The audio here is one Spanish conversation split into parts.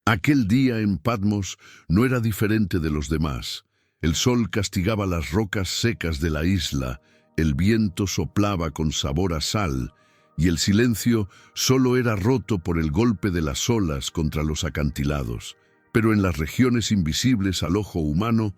Aquel día en Patmos no era diferente de los demás. El sol castigaba las rocas secas de la isla, el viento soplaba con sabor a sal, y el silencio solo era roto por el golpe de las olas contra los acantilados. Pero en las regiones invisibles al ojo humano,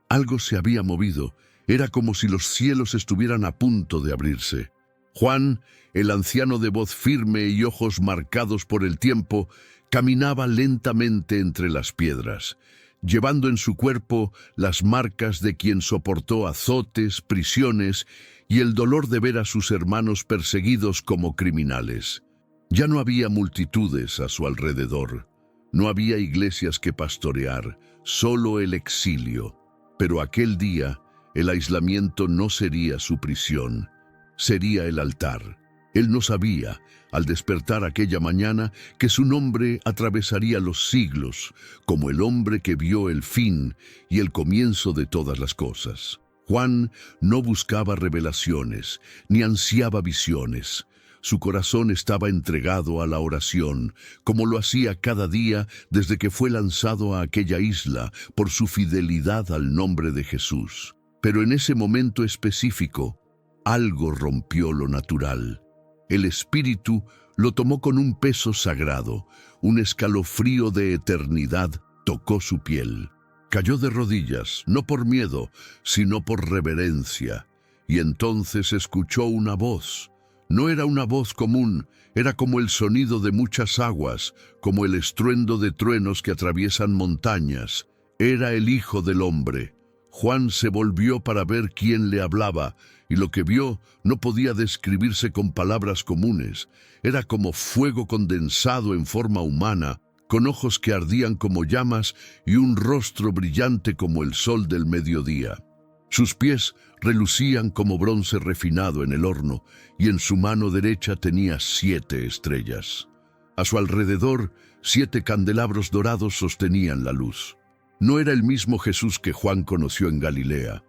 algo se había movido. Era como si los cielos estuvieran a punto de abrirse. Juan, el anciano de voz firme y ojos marcados por el tiempo, caminaba lentamente entre las piedras, llevando en su cuerpo las marcas de quien soportó azotes, prisiones y el dolor de ver a sus hermanos perseguidos como criminales. Ya no había multitudes a su alrededor, no había iglesias que pastorear, solo el exilio. Pero aquel día, el aislamiento no sería su prisión, sería el altar. Él no sabía, al despertar aquella mañana, que su nombre atravesaría los siglos, como el hombre que vio el fin y el comienzo de todas las cosas. Juan no buscaba revelaciones, ni ansiaba visiones. Su corazón estaba entregado a la oración, como lo hacía cada día desde que fue lanzado a aquella isla por su fidelidad al nombre de Jesús. Pero en ese momento específico, algo rompió lo natural. El espíritu lo tomó con un peso sagrado, un escalofrío de eternidad tocó su piel. Cayó de rodillas, no por miedo, sino por reverencia, y entonces escuchó una voz. No era una voz común, era como el sonido de muchas aguas, como el estruendo de truenos que atraviesan montañas. Era el Hijo del Hombre. Juan se volvió para ver quién le hablaba, y lo que vio no podía describirse con palabras comunes. Era como fuego condensado en forma humana, con ojos que ardían como llamas y un rostro brillante como el sol del mediodía. Sus pies relucían como bronce refinado en el horno, y en su mano derecha tenía 7 estrellas. A su alrededor, 7 candelabros dorados sostenían la luz. No era el mismo Jesús que Juan conoció en Galilea,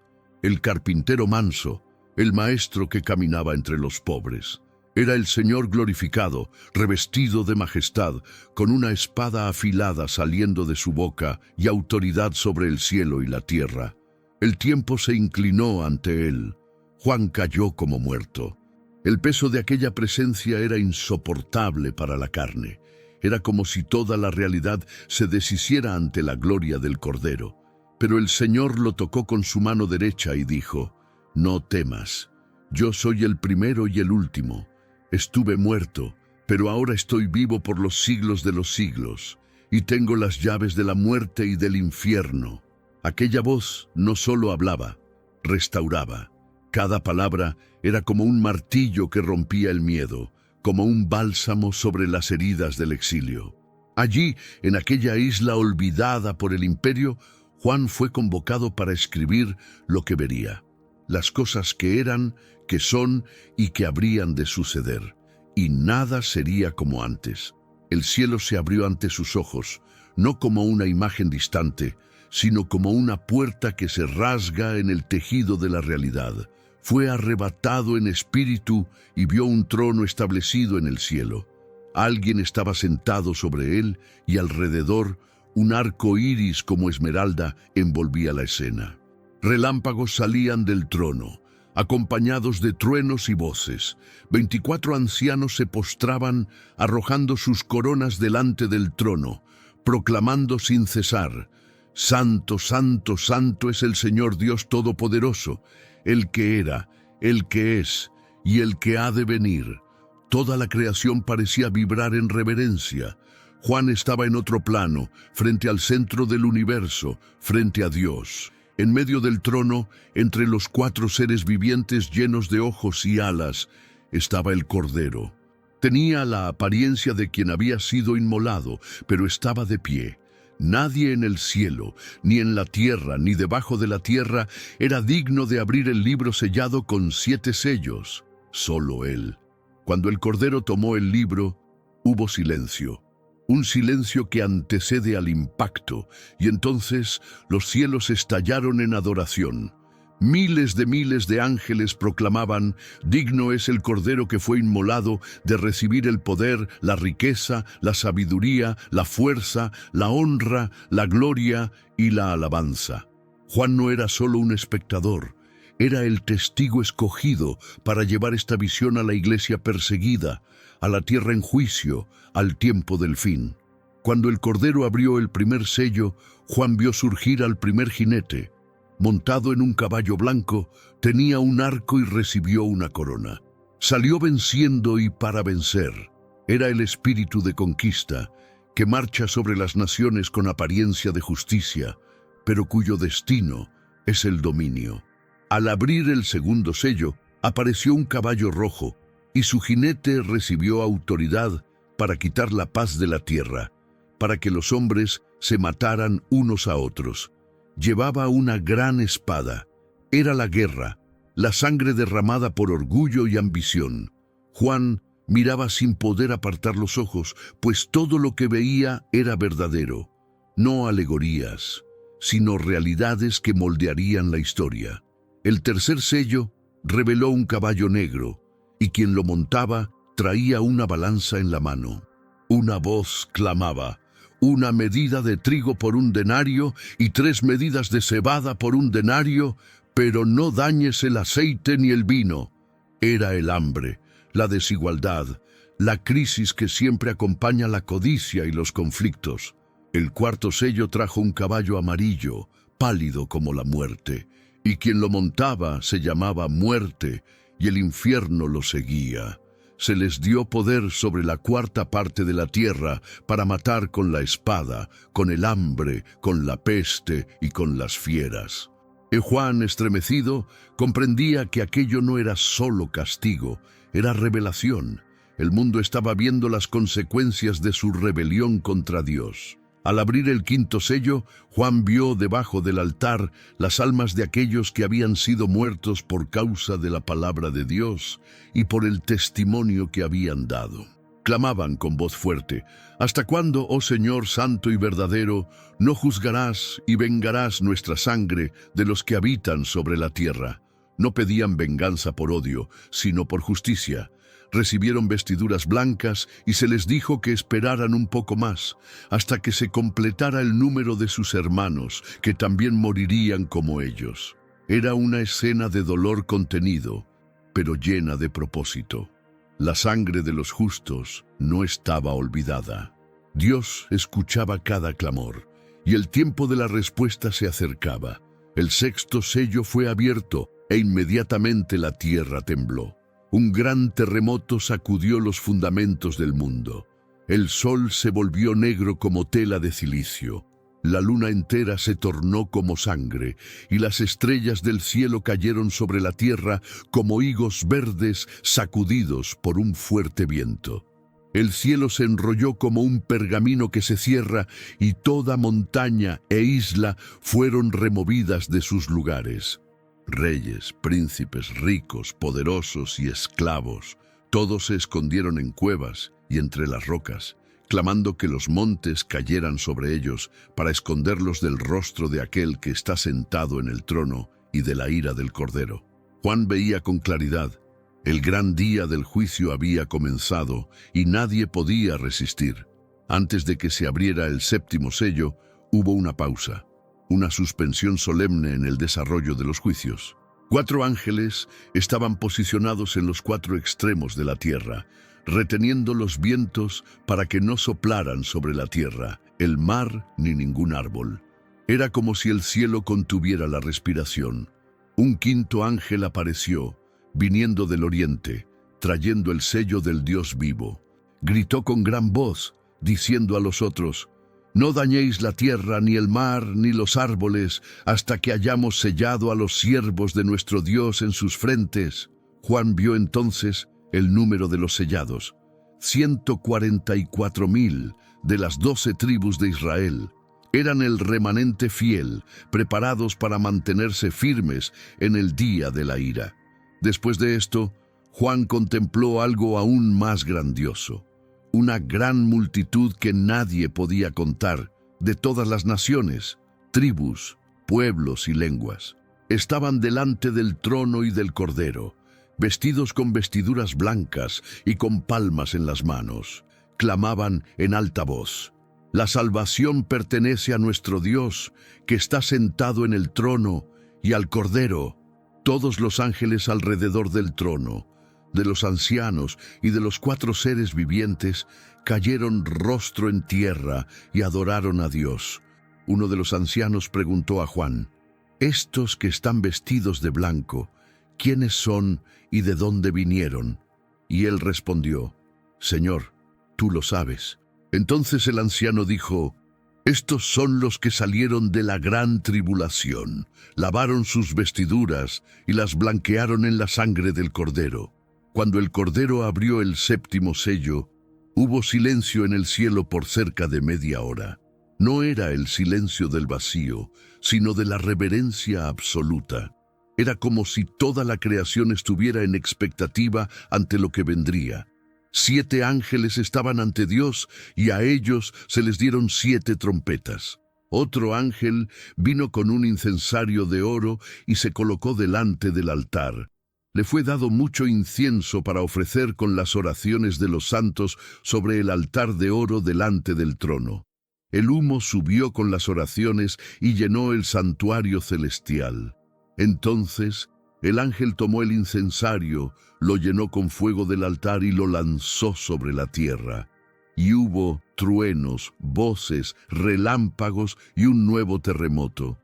el carpintero manso, el maestro que caminaba entre los pobres. Era el Señor glorificado, revestido de majestad, con una espada afilada saliendo de su boca y autoridad sobre el cielo y la tierra. El tiempo se inclinó ante él. Juan cayó como muerto. El peso de aquella presencia era insoportable para la carne. Era como si toda la realidad se deshiciera ante la gloria del Cordero. Pero el Señor lo tocó con su mano derecha y dijo: «No temas, yo soy el primero y el último. Estuve muerto, pero ahora estoy vivo por los siglos de los siglos, y tengo las llaves de la muerte y del infierno». Aquella voz no solo hablaba, restauraba. Cada palabra era como un martillo que rompía el miedo, como un bálsamo sobre las heridas del exilio. Allí, en aquella isla olvidada por el imperio, Juan fue convocado para escribir lo que vería, las cosas que eran, que son y que habrían de suceder. Y nada sería como antes. El cielo se abrió ante sus ojos, no como una imagen distante, sino como una puerta que se rasga en el tejido de la realidad. Fue arrebatado en espíritu y vio un trono establecido en el cielo. Alguien estaba sentado sobre él y alrededor un arco iris como esmeralda envolvía la escena. Relámpagos salían del trono, acompañados de truenos y voces. 24 ancianos se postraban, arrojando sus coronas delante del trono, proclamando sin cesar: «Santo, santo, santo es el Señor Dios Todopoderoso, el que era, el que es y el que ha de venir». Toda la creación parecía vibrar en reverencia. Juan estaba en otro plano, frente al centro del universo, frente a Dios. En medio del trono, entre los 4 seres vivientes llenos de ojos y alas, estaba el Cordero. Tenía la apariencia de quien había sido inmolado, pero estaba de pie. Nadie en el cielo, ni en la tierra, ni debajo de la tierra, era digno de abrir el libro sellado con 7 sellos. Solo él. Cuando el Cordero tomó el libro, hubo silencio. Un silencio que antecede al impacto, y entonces los cielos estallaron en adoración. Miles de ángeles proclamaban: digno es el Cordero que fue inmolado de recibir el poder, la riqueza, la sabiduría, la fuerza, la honra, la gloria y la alabanza. Juan no era solo un espectador, era el testigo escogido para llevar esta visión a la iglesia perseguida, a la tierra en juicio, al tiempo del fin. Cuando el Cordero abrió el primer sello, Juan vio surgir al primer jinete. Montado en un caballo blanco, tenía un arco y recibió una corona. Salió venciendo y para vencer. Era el espíritu de conquista, que marcha sobre las naciones con apariencia de justicia, pero cuyo destino es el dominio. Al abrir el segundo sello, apareció un caballo rojo, y su jinete recibió autoridad para quitar la paz de la tierra, para que los hombres se mataran unos a otros. Llevaba una gran espada. Era la guerra, la sangre derramada por orgullo y ambición. Juan miraba sin poder apartar los ojos, pues todo lo que veía era verdadero. No alegorías, sino realidades que moldearían la historia. El tercer sello reveló un caballo negro, y quien lo montaba traía una balanza en la mano. Una voz clamaba: una medida de trigo por 1 denario y 3 medidas de cebada por 1 denario, pero no dañes el aceite ni el vino. Era el hambre, la desigualdad, la crisis que siempre acompaña la codicia y los conflictos. El cuarto sello trajo un caballo amarillo, pálido como la muerte, y quien lo montaba se llamaba Muerte, y el infierno lo seguía. Se les dio poder sobre la 1/4 parte de la tierra para matar con la espada, con el hambre, con la peste y con las fieras. Y Juan, estremecido, comprendía que aquello no era solo castigo, era revelación. El mundo estaba viendo las consecuencias de su rebelión contra Dios. Al abrir el quinto sello, Juan vio debajo del altar las almas de aquellos que habían sido muertos por causa de la palabra de Dios y por el testimonio que habían dado. Clamaban con voz fuerte: ¿hasta cuándo, oh Señor santo y verdadero, no juzgarás y vengarás nuestra sangre de los que habitan sobre la tierra? No pedían venganza por odio, sino por justicia. Recibieron vestiduras blancas y se les dijo que esperaran un poco más, hasta que se completara el número de sus hermanos, que también morirían como ellos. Era una escena de dolor contenido, pero llena de propósito. La sangre de los justos no estaba olvidada. Dios escuchaba cada clamor, y el tiempo de la respuesta se acercaba. El sexto sello fue abierto, e inmediatamente la tierra tembló. Un gran terremoto sacudió los fundamentos del mundo. El sol se volvió negro como tela de cilicio. La luna entera se tornó como sangre, y las estrellas del cielo cayeron sobre la tierra como higos verdes sacudidos por un fuerte viento. El cielo se enrolló como un pergamino que se cierra, y toda montaña e isla fueron removidas de sus lugares. Reyes, príncipes, ricos, poderosos y esclavos, todos se escondieron en cuevas y entre las rocas, clamando que los montes cayeran sobre ellos para esconderlos del rostro de aquel que está sentado en el trono y de la ira del Cordero. Juan veía con claridad. El gran día del juicio había comenzado y nadie podía resistir. Antes de que se abriera el séptimo sello, hubo una pausa. Una suspensión solemne en el desarrollo de los juicios. 4 ángeles estaban posicionados en los 4 extremos de la tierra, reteniendo los vientos para que no soplaran sobre la tierra, el mar ni ningún árbol. Era como si el cielo contuviera la respiración. Un quinto ángel apareció, viniendo del oriente, trayendo el sello del Dios vivo. Gritó con gran voz, diciendo a los otros: no dañéis la tierra, ni el mar, ni los árboles, hasta que hayamos sellado a los siervos de nuestro Dios en sus frentes. Juan vio entonces el número de los sellados: 144,000 de las 12 tribus de Israel. Eran el remanente fiel, preparados para mantenerse firmes en el día de la ira. Después de esto, Juan contempló algo aún más grandioso. Una gran multitud que nadie podía contar, de todas las naciones, tribus, pueblos y lenguas. estaban delante del trono y del Cordero, vestidos con vestiduras blancas y con palmas en las manos. Clamaban en alta voz: «La salvación pertenece a nuestro Dios, que está sentado en el trono, y al Cordero». Todos los ángeles alrededor del trono, de los ancianos y de los 4 seres vivientes, cayeron rostro en tierra y adoraron a Dios. Uno de los ancianos preguntó a Juan: «Estos que están vestidos de blanco, ¿quiénes son y de dónde vinieron?». Y él respondió: «Señor, tú lo sabes». Entonces el anciano dijo: «Estos son los que salieron de la gran tribulación, lavaron sus vestiduras y las blanquearon en la sangre del Cordero». Cuando el Cordero abrió el 7º sello, hubo silencio en el cielo por cerca de media hora. No era el silencio del vacío, sino de la reverencia absoluta. Era como si toda la creación estuviera en expectativa ante lo que vendría. 7 ángeles estaban ante Dios y a ellos se les dieron 7 trompetas. Otro ángel vino con un incensario de oro y se colocó delante del altar. Le fue dado mucho incienso para ofrecer con las oraciones de los santos sobre el altar de oro delante del trono. El humo subió con las oraciones y llenó el santuario celestial. Entonces el ángel tomó el incensario, lo llenó con fuego del altar y lo lanzó sobre la tierra. Y hubo truenos, voces, relámpagos y un nuevo terremoto.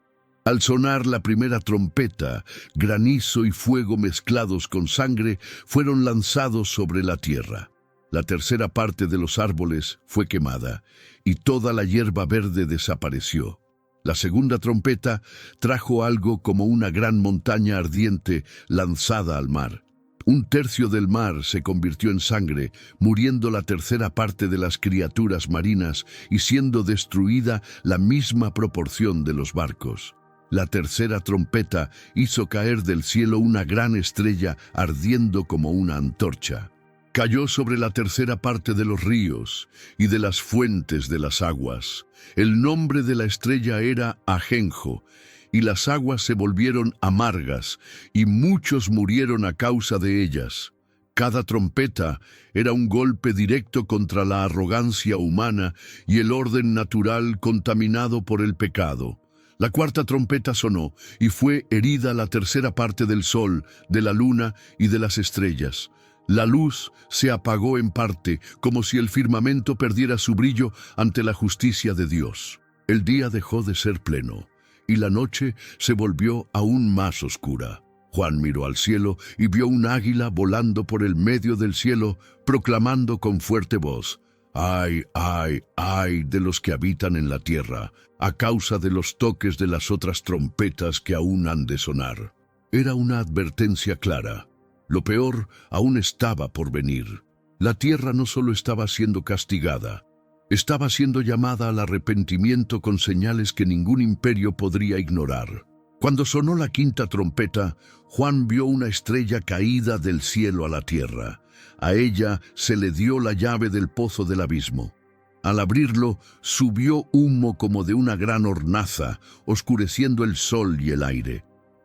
Al sonar la primera trompeta, granizo y fuego mezclados con sangre fueron lanzados sobre la tierra. La tercera parte de los árboles fue quemada, y toda la hierba verde desapareció. La segunda trompeta trajo algo como una gran montaña ardiente lanzada al mar. 1/3 del mar se convirtió en sangre, muriendo la tercera parte de las criaturas marinas y siendo destruida la misma proporción de los barcos. La tercera trompeta hizo caer del cielo una gran estrella ardiendo como una antorcha. Cayó sobre la tercera parte de los ríos y de las fuentes de las aguas. El nombre de la estrella era Ajenjo, y las aguas se volvieron amargas, y muchos murieron a causa de ellas. Cada trompeta era un golpe directo contra la arrogancia humana y el orden natural contaminado por el pecado. La cuarta trompeta sonó, y fue herida la tercera parte del sol, de la luna y de las estrellas. La luz se apagó en parte, como si el firmamento perdiera su brillo ante la justicia de Dios. El día dejó de ser pleno, y la noche se volvió aún más oscura. Juan miró al cielo y vio un águila volando por el medio del cielo, proclamando con fuerte voz: «Ay, ay, ay de los que habitan en la tierra, a causa de los toques de las otras trompetas que aún han de sonar». Era una advertencia clara. Lo peor aún estaba por venir. La tierra no solo estaba siendo castigada, estaba siendo llamada al arrepentimiento con señales que ningún imperio podría ignorar. Cuando sonó la quinta trompeta, Juan vio una estrella caída del cielo a la tierra. A ella se le dio la llave del pozo del abismo. Al abrirlo, subió humo como de una gran hornaza, oscureciendo el sol y el aire.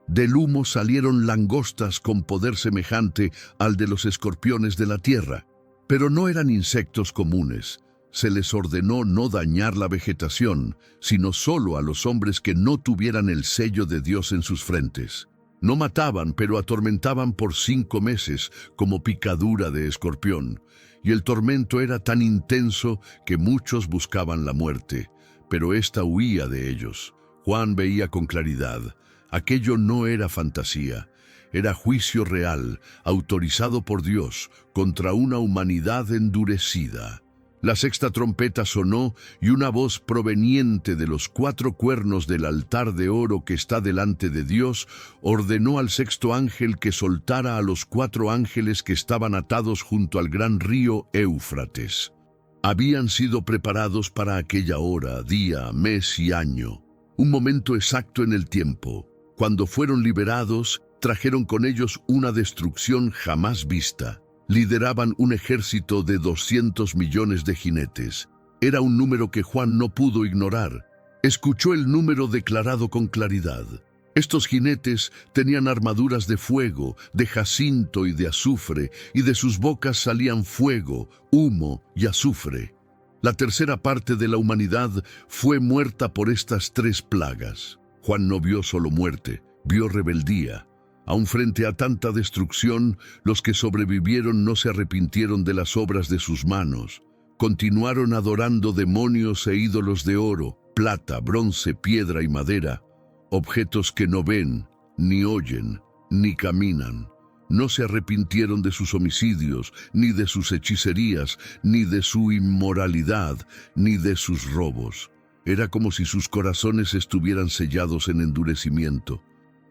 Del humo salieron langostas con poder semejante al de los escorpiones de la tierra. Pero no eran insectos comunes. Se les ordenó no dañar la vegetación, sino solo a los hombres que no tuvieran el sello de Dios en sus frentes. No mataban, pero atormentaban por 5 meses, como picadura de escorpión. Y el tormento era tan intenso que muchos buscaban la muerte, pero ésta huía de ellos. Juan veía con claridad. Aquello no era fantasía, era juicio real, autorizado por Dios, contra una humanidad endurecida. La sexta trompeta sonó y una voz proveniente de los 4 cuernos del altar de oro que está delante de Dios ordenó al sexto ángel que soltara a los 4 ángeles que estaban atados junto al gran río Éufrates. Habían sido preparados para aquella hora, día, mes y año, un momento exacto en el tiempo. Cuando fueron liberados, trajeron con ellos una destrucción jamás vista. Lideraban un ejército de 200 millones de jinetes. Era un número que Juan no pudo ignorar. Escuchó el número declarado con claridad. Estos jinetes tenían armaduras de fuego, de jacinto y de azufre, y de sus bocas salían fuego, humo y azufre. La tercera parte de la humanidad fue muerta por estas tres plagas. Juan no vio solo muerte, vio rebeldía. Aun frente a tanta destrucción, los que sobrevivieron no se arrepintieron de las obras de sus manos. Continuaron adorando demonios e ídolos de oro, plata, bronce, piedra y madera, objetos que no ven, ni oyen, ni caminan. No se arrepintieron de sus homicidios, ni de sus hechicerías, ni de su inmoralidad, ni de sus robos. Era como si sus corazones estuvieran sellados en endurecimiento.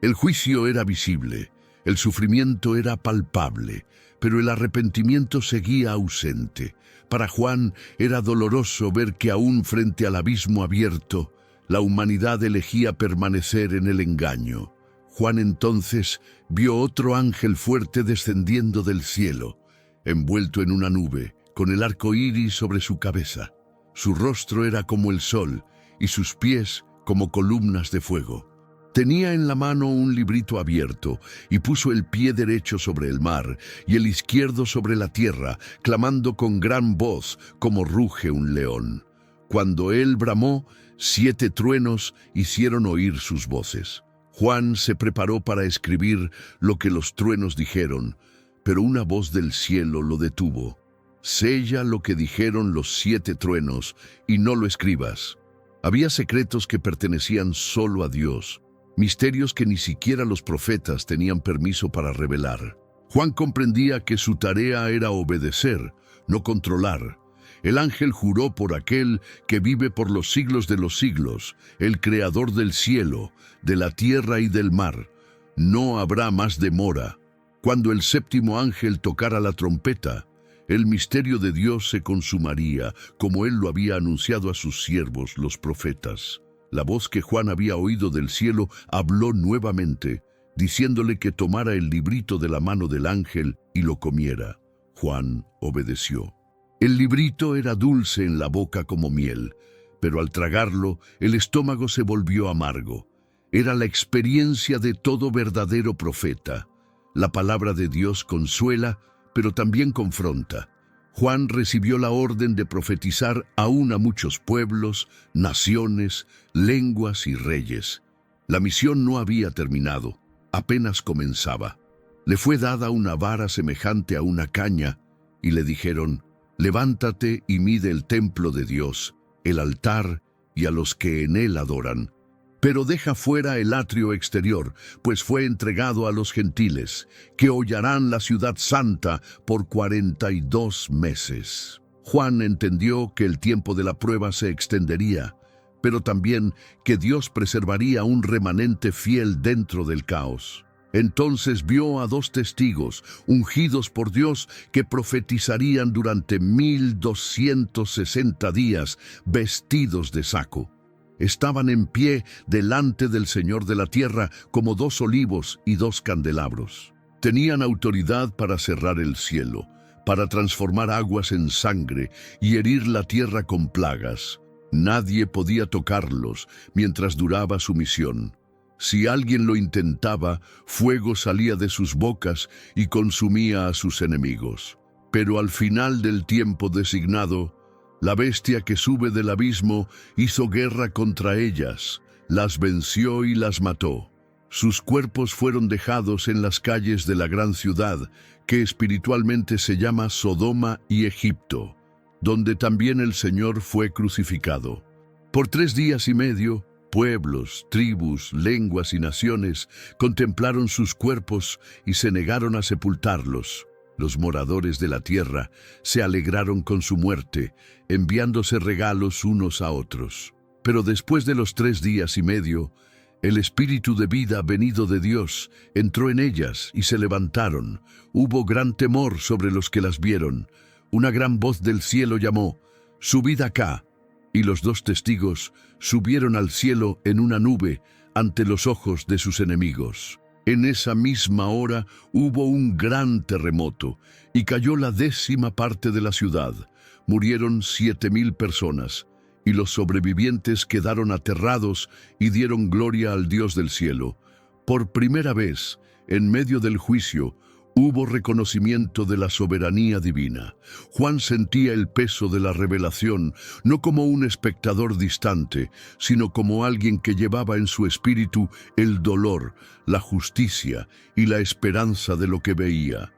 El juicio era visible, el sufrimiento era palpable, pero el arrepentimiento seguía ausente. Para Juan era doloroso ver que aún frente al abismo abierto, la humanidad elegía permanecer en el engaño. Juan entonces vio otro ángel fuerte descendiendo del cielo, envuelto en una nube, con el arco iris sobre su cabeza. Su rostro era como el sol y sus pies como columnas de fuego. Tenía en la mano un librito abierto y puso el pie derecho sobre el mar y el izquierdo sobre la tierra, clamando con gran voz como ruge un león. Cuando él bramó, 7 truenos hicieron oír sus voces. Juan se preparó para escribir lo que los truenos dijeron, pero una voz del cielo lo detuvo. Sella lo que dijeron los 7 truenos y no lo escribas. Había secretos que pertenecían solo a Dios, misterios que ni siquiera los profetas tenían permiso para revelar. Juan comprendía que su tarea era obedecer, no controlar. El ángel juró por aquel que vive por los siglos de los siglos, el creador del cielo, de la tierra y del mar. No habrá más demora. Cuando el 7º ángel tocara la trompeta, el misterio de Dios se consumaría, como él lo había anunciado a sus siervos, los profetas. La voz que Juan había oído del cielo habló nuevamente, diciéndole que tomara el librito de la mano del ángel y lo comiera. Juan obedeció. El librito era dulce en la boca como miel, pero al tragarlo, el estómago se volvió amargo. Era la experiencia de todo verdadero profeta. La palabra de Dios consuela, pero también confronta. Juan recibió la orden de profetizar aún a muchos pueblos, naciones, lenguas y reyes. La misión no había terminado, apenas comenzaba. Le fue dada una vara semejante a una caña, y le dijeron: «Levántate y mide el templo de Dios, el altar y a los que en él adoran. Pero deja fuera el atrio exterior, pues fue entregado a los gentiles, que hollarán la ciudad santa por 42 meses». Juan entendió que el tiempo de la prueba se extendería, pero también que Dios preservaría un remanente fiel dentro del caos. Entonces vio a 2 testigos, ungidos por Dios, que profetizarían durante 1260 días, vestidos de saco. Estaban en pie delante del Señor de la tierra como 2 olivos y 2 candelabros. Tenían autoridad para cerrar el cielo, para transformar aguas en sangre y herir la tierra con plagas. Nadie podía tocarlos mientras duraba su misión. Si alguien lo intentaba, fuego salía de sus bocas y consumía a sus enemigos. Pero al final del tiempo designado, la bestia que sube del abismo hizo guerra contra ellas, las venció y las mató. Sus cuerpos fueron dejados en las calles de la gran ciudad, que espiritualmente se llama Sodoma y Egipto, donde también el Señor fue crucificado. Por 3 días y medio, pueblos, tribus, lenguas y naciones contemplaron sus cuerpos y se negaron a sepultarlos. Los moradores de la tierra se alegraron con su muerte, enviándose regalos unos a otros. Pero después de los 3 días y medio, el espíritu de vida venido de Dios entró en ellas y se levantaron. Hubo gran temor sobre los que las vieron. Una gran voz del cielo llamó: «Subid acá». Y los 2 testigos subieron al cielo en una nube ante los ojos de sus enemigos. En esa misma hora hubo un gran terremoto y cayó la 10ª parte de la ciudad. Murieron 7,000 personas y los sobrevivientes quedaron aterrados y dieron gloria al Dios del cielo, Por primera vez, en medio del juicio, hubo reconocimiento de la soberanía divina. Juan sentía el peso de la revelación, no como un espectador distante, sino como alguien que llevaba en su espíritu el dolor, la justicia y la esperanza de lo que veía.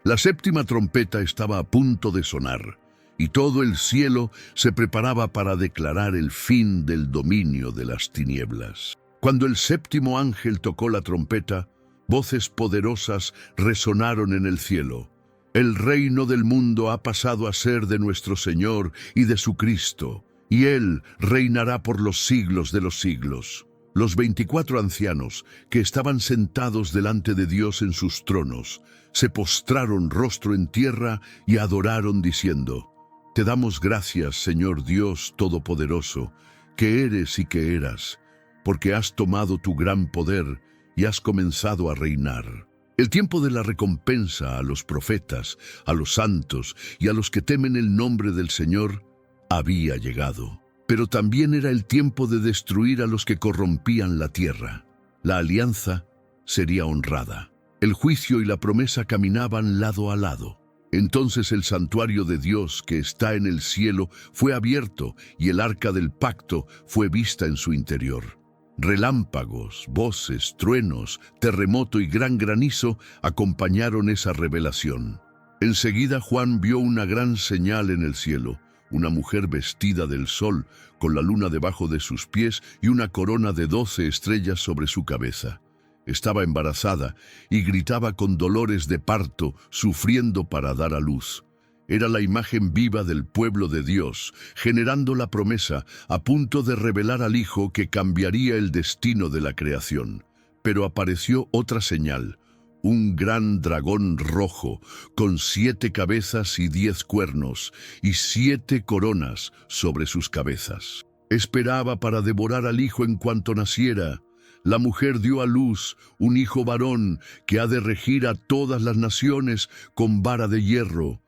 La séptima trompeta estaba a punto de sonar, y todo el cielo se preparaba para declarar el fin del dominio de las tinieblas. Cuando el séptimo ángel tocó la trompeta, voces poderosas resonaron en el cielo. El reino del mundo ha pasado a ser de nuestro Señor y de su Cristo, y Él reinará por los siglos de los siglos. Los 24 ancianos, que estaban sentados delante de Dios en sus tronos, se postraron rostro en tierra y adoraron diciendo: Te damos gracias, Señor Dios Todopoderoso, que eres y que eras, porque has tomado tu gran poder y has comenzado a reinar. El tiempo de la recompensa a los profetas, a los santos y a los que temen el nombre del Señor había llegado. Pero también era el tiempo de destruir a los que corrompían la tierra. La alianza sería honrada. El juicio y la promesa caminaban lado a lado. Entonces el santuario de Dios que está en el cielo fue abierto y el arca del pacto fue vista en su interior. Relámpagos, voces, truenos, terremoto y gran granizo acompañaron esa revelación. Enseguida Juan vio una gran señal en el cielo, una mujer vestida del sol, con la luna debajo de sus pies y una corona de 12 estrellas sobre su cabeza. Estaba embarazada y gritaba con dolores de parto, sufriendo para dar a luz. Era la imagen viva del pueblo de Dios, generando la promesa, a punto de revelar al Hijo que cambiaría el destino de la creación. Pero apareció otra señal, un gran dragón rojo, con 7 cabezas y 10 cuernos, y 7 coronas sobre sus cabezas. Esperaba para devorar al Hijo en cuanto naciera. La mujer dio a luz un hijo varón que ha de regir a todas las naciones con vara de hierro.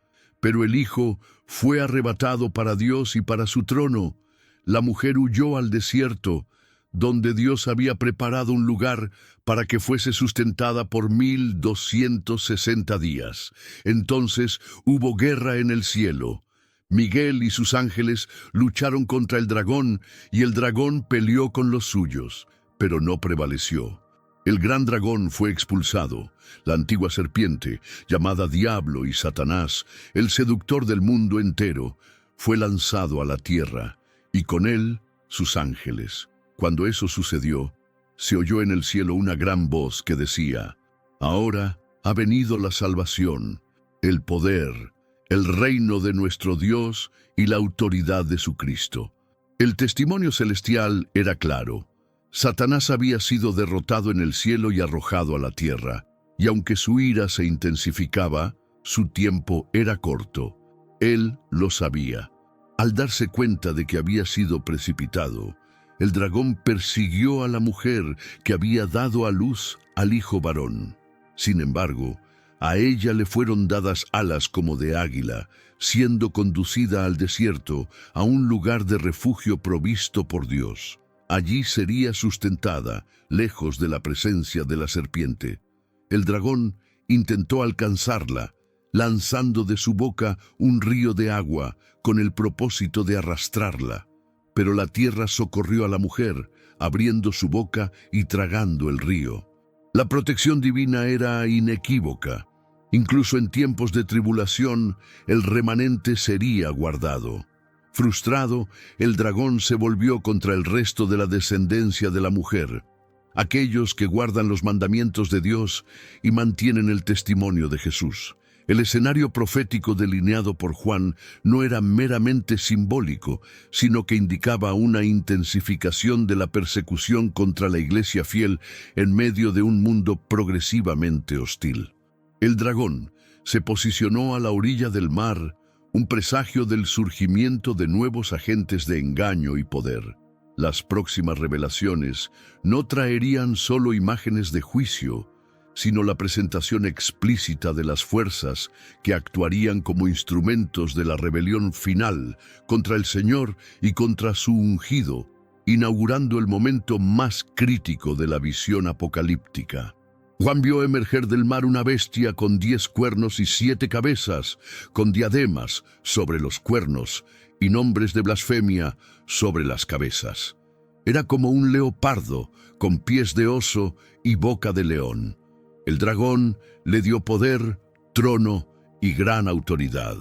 Pero el hijo fue arrebatado para Dios y para su trono. La mujer huyó al desierto, donde Dios había preparado un lugar para que fuese sustentada por 1260 días. Entonces hubo guerra en el cielo. Miguel y sus ángeles lucharon contra el dragón, y el dragón peleó con los suyos, pero no prevaleció. El gran dragón fue expulsado, la antigua serpiente, llamada Diablo y Satanás, el seductor del mundo entero, fue lanzado a la tierra, y con él sus ángeles. Cuando eso sucedió, se oyó en el cielo una gran voz que decía: Ahora ha venido la salvación, el poder, el reino de nuestro Dios y la autoridad de su Cristo. El testimonio celestial era claro. Satanás había sido derrotado en el cielo y arrojado a la tierra, y aunque su ira se intensificaba, su tiempo era corto. Él lo sabía. Al darse cuenta de que había sido precipitado, el dragón persiguió a la mujer que había dado a luz al hijo varón. Sin embargo, a ella le fueron dadas alas como de águila, siendo conducida al desierto, a un lugar de refugio provisto por Dios. Allí sería sustentada, lejos de la presencia de la serpiente. El dragón intentó alcanzarla, lanzando de su boca un río de agua con el propósito de arrastrarla. Pero la tierra socorrió a la mujer, abriendo su boca y tragando el río. La protección divina era inequívoca. Incluso en tiempos de tribulación, el remanente sería guardado. Frustrado, el dragón se volvió contra el resto de la descendencia de la mujer, aquellos que guardan los mandamientos de Dios y mantienen el testimonio de Jesús. El escenario profético delineado por Juan no era meramente simbólico, sino que indicaba una intensificación de la persecución contra la iglesia fiel en medio de un mundo progresivamente hostil. El dragón se posicionó a la orilla del mar, un presagio del surgimiento de nuevos agentes de engaño y poder. Las próximas revelaciones no traerían solo imágenes de juicio, sino la presentación explícita de las fuerzas que actuarían como instrumentos de la rebelión final contra el Señor y contra su ungido. inaugurando el momento más crítico de la visión apocalíptica. Juan vio emerger del mar una bestia con 10 cuernos y 7 cabezas, con diademas sobre los cuernos y nombres de blasfemia sobre las cabezas. Era como un leopardo, con pies de oso y boca de león. El dragón le dio poder, trono y gran autoridad.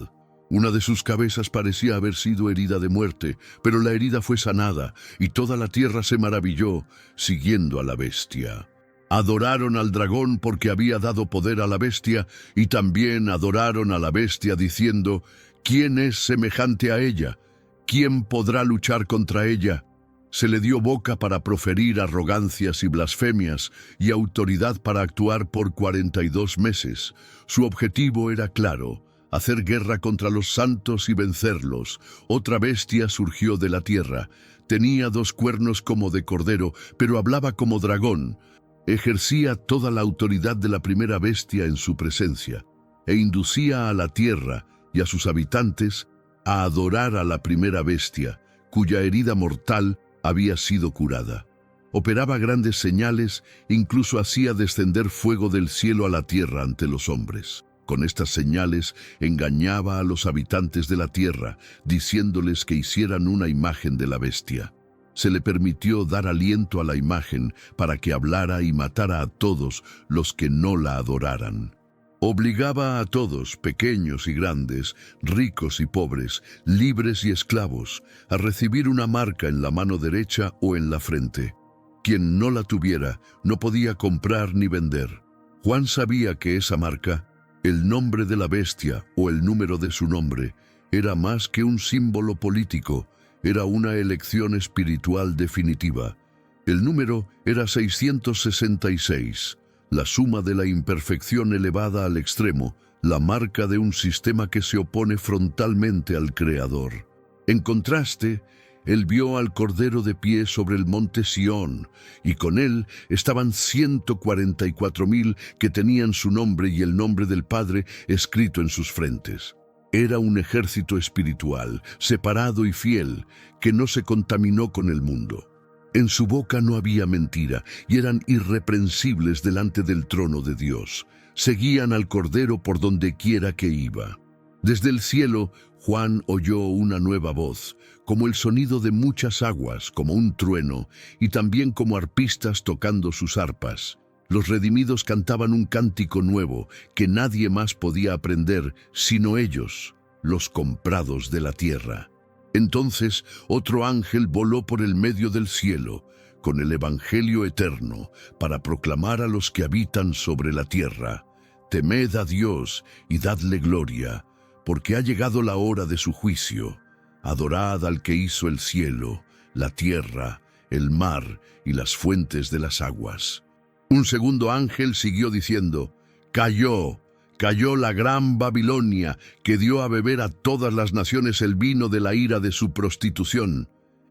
Una de sus cabezas parecía haber sido herida de muerte, pero la herida fue sanada, y toda la tierra se maravilló, siguiendo a la bestia. Adoraron al dragón porque había dado poder a la bestia, y también adoraron a la bestia diciendo: ¿quién es semejante a ella? ¿Quién podrá luchar contra ella? Se le dio boca para proferir arrogancias y blasfemias, y autoridad para actuar por 42 meses. Su objetivo era claro: hacer guerra contra los santos y vencerlos. Otra bestia surgió de la tierra. Tenía 2 cuernos como de cordero, pero hablaba como dragón. Ejercía toda la autoridad de la primera bestia en su presencia, e inducía a la tierra y a sus habitantes a adorar a la primera bestia, cuya herida mortal había sido curada. Operaba grandes señales, incluso hacía descender fuego del cielo a la tierra ante los hombres. Con estas señales engañaba a los habitantes de la tierra, diciéndoles que hicieran una imagen de la bestia. Se le permitió dar aliento a la imagen para que hablara y matara a todos los que no la adoraran. Obligaba a todos, pequeños y grandes, ricos y pobres, libres y esclavos, a recibir una marca en la mano derecha o en la frente. Quien no la tuviera no podía comprar ni vender. Juan sabía que esa marca, el nombre de la bestia o el número de su nombre, era más que un símbolo político. Era una elección espiritual definitiva. El número era 666, la suma de la imperfección elevada al extremo, la marca de un sistema que se opone frontalmente al Creador. En contraste, él vio al Cordero de pie sobre el monte Sión, y con él estaban 144,000 que tenían su nombre y el nombre del Padre escrito en sus frentes. Era un ejército espiritual, separado y fiel, que no se contaminó con el mundo. En su boca no había mentira, y eran irreprensibles delante del trono de Dios. Seguían al Cordero por donde quiera que iba. Desde el cielo, Juan oyó una nueva voz, como el sonido de muchas aguas, como un trueno, y también como arpistas tocando sus arpas. Los redimidos cantaban un cántico nuevo que nadie más podía aprender sino ellos, los comprados de la tierra. Entonces otro ángel voló por el medio del cielo con el evangelio eterno para proclamar a los que habitan sobre la tierra: temed a Dios y dadle gloria, porque ha llegado la hora de su juicio. Adorad al que hizo el cielo, la tierra, el mar y las fuentes de las aguas. Un segundo ángel siguió diciendo: cayó la gran Babilonia, que dio a beber a todas las naciones el vino de la ira de su prostitución.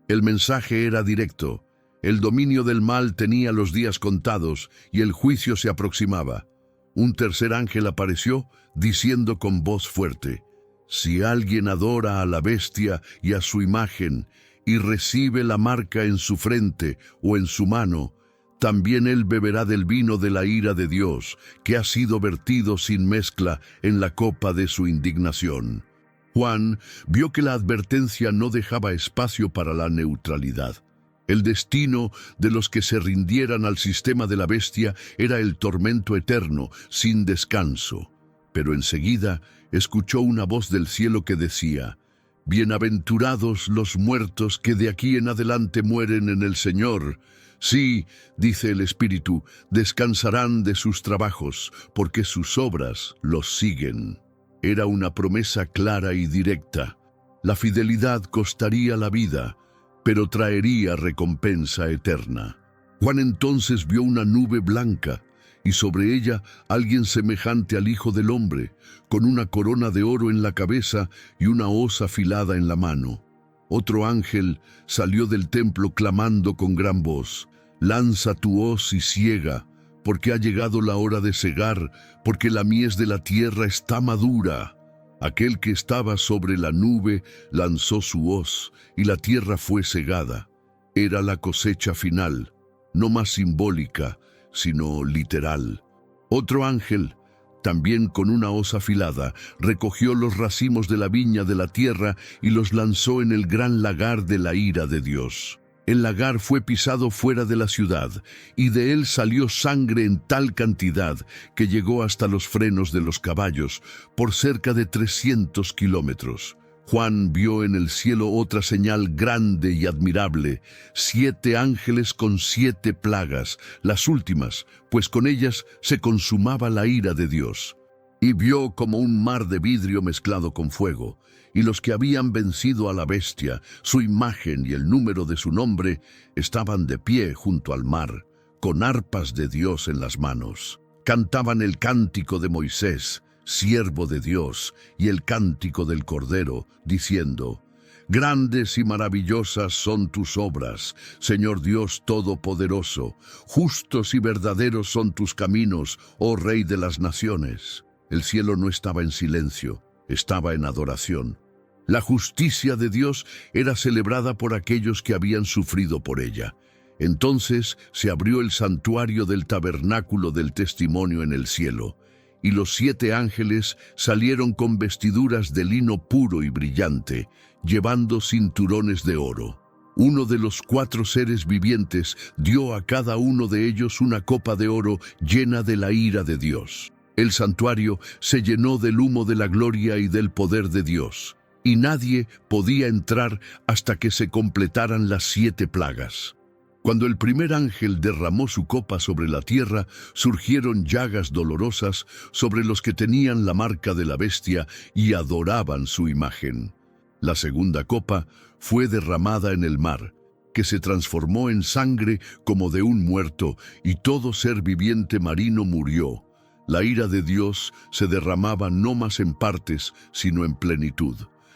El mensaje era directo. El dominio del mal tenía los días contados y el juicio se aproximaba. Un tercer ángel apareció diciendo con voz fuerte: si alguien adora a la bestia y a su imagen y recibe la marca en su frente o en su mano, también él beberá del vino de la ira de Dios, que ha sido vertido sin mezcla en la copa de su indignación. Juan vio que la advertencia no dejaba espacio para la neutralidad. El destino de los que se rindieran al sistema de la bestia era el tormento eterno, sin descanso. Pero enseguida escuchó una voz del cielo que decía: bienaventurados los muertos que de aquí en adelante mueren en el Señor. Sí, dice el Espíritu, descansarán de sus trabajos, porque sus obras los siguen. Era una promesa clara y directa. La fidelidad costaría la vida, pero traería recompensa eterna. Juan entonces vio una nube blanca, y sobre ella alguien semejante al Hijo del Hombre, con una corona de oro en la cabeza y una hoz afilada en la mano. Otro ángel salió del templo clamando con gran voz: lanza tu hoz y siega, porque ha llegado la hora de segar, porque la mies de la tierra está madura. Aquel que estaba sobre la nube lanzó su hoz, y la tierra fue segada. Era la cosecha final, no más simbólica, sino literal. Otro ángel, también con una hoz afilada, recogió los racimos de la viña de la tierra y los lanzó en el gran lagar de la ira de Dios. El lagar fue pisado fuera de la ciudad, y de él salió sangre en tal cantidad que llegó hasta los frenos de los caballos, por cerca de 300 kilómetros. Juan vio en el cielo otra señal grande y admirable, 7 ángeles con 7 plagas, las últimas, pues con ellas se consumaba la ira de Dios. Y vio como un mar de vidrio mezclado con fuego, y los que habían vencido a la bestia, su imagen y el número de su nombre, estaban de pie junto al mar, con arpas de Dios en las manos. Cantaban el cántico de Moisés, siervo de Dios, y el cántico del Cordero, diciendo: Grandes y maravillosas son tus obras, Señor Dios Todopoderoso. Justos y verdaderos son tus caminos, oh Rey de las naciones. El cielo no estaba en silencio, estaba en adoración. La justicia de Dios era celebrada por aquellos que habían sufrido por ella. Entonces se abrió el santuario del tabernáculo del testimonio en el cielo, y los 7 ángeles salieron con vestiduras de lino puro y brillante, llevando cinturones de oro. Uno de los 4 seres vivientes dio a cada uno de ellos una copa de oro llena de la ira de Dios. El santuario se llenó del humo de la gloria y del poder de Dios, y nadie podía entrar hasta que se completaran las 7 plagas. Cuando el primer ángel derramó su copa sobre la tierra, surgieron llagas dolorosas sobre los que tenían la marca de la bestia y adoraban su imagen. La segunda copa fue derramada en el mar, que se transformó en sangre como de un muerto, y todo ser viviente marino murió. La ira de Dios se derramaba no más en partes, sino en plenitud.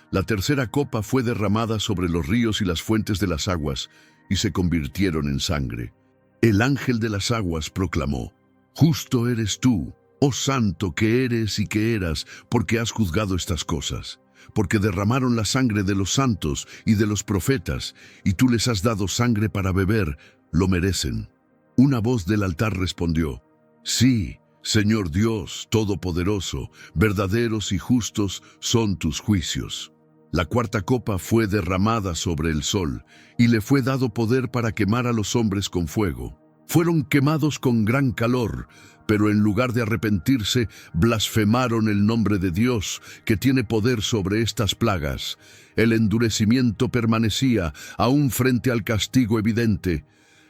La tercera copa fue derramada sobre los ríos y las fuentes de las aguas, y se convirtieron en sangre. El ángel de las aguas proclamó: Justo eres tú, oh santo que eres y que eras, porque has juzgado estas cosas. Porque derramaron la sangre de los santos y de los profetas, y tú les has dado sangre para beber, lo merecen. Una voz del altar respondió: Sí, Señor Dios Todopoderoso, verdaderos y justos son tus juicios. La cuarta copa fue derramada sobre el sol, y le fue dado poder para quemar a los hombres con fuego. Fueron quemados con gran calor, pero en lugar de arrepentirse, blasfemaron el nombre de Dios, que tiene poder sobre estas plagas. El endurecimiento permanecía, aún frente al castigo evidente.